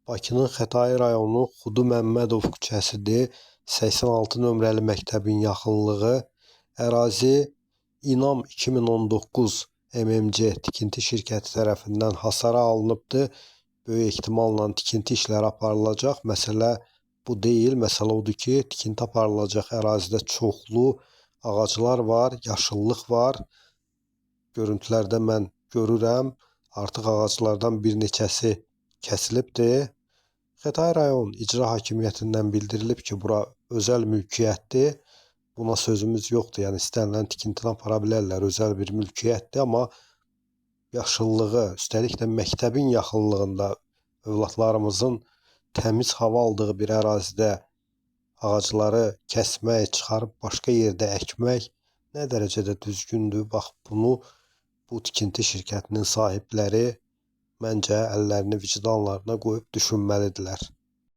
Bakının Xətai rayonu Xudu Məmmədov küçəsidir. 86 nömrəli məktəbin yaxınlığı. Ərazi İnam 2019 MMC tikinti şirkəti tərəfindən hasara alınıbdır. Böyük ehtimalla tikinti işləri aparılacaq. Məsələ bu deyil. Məsələ odur ki, tikinti aparılacaq ərazidə çoxlu ağaclar var, yaşıllıq var. Görüntülərdə mən görürəm. Artıq ağaclardan bir neçəsi kəsilibdir. Xətai rayon icra hakimiyyətindən bildirilib ki, bura özəl mülkiyyətdir. Buna sözümüz yoxdur. Yəni istənilən tikintini apara bilərlər. Özəl bir mülkiyyətdir, amma yaşıllığı, üstəlik də məktəbin yaxınlığında övladlarımızın təmiz hava aldığı bir ərazidə ağacları kəsmək, çıxarıb başqa yerdə əkmək nə dərəcədə düzgündür? Bax, bunu bu tikinti şirkətinin sahibləri məncə əllərini vicdanlarına qoyub düşünməlidirlər.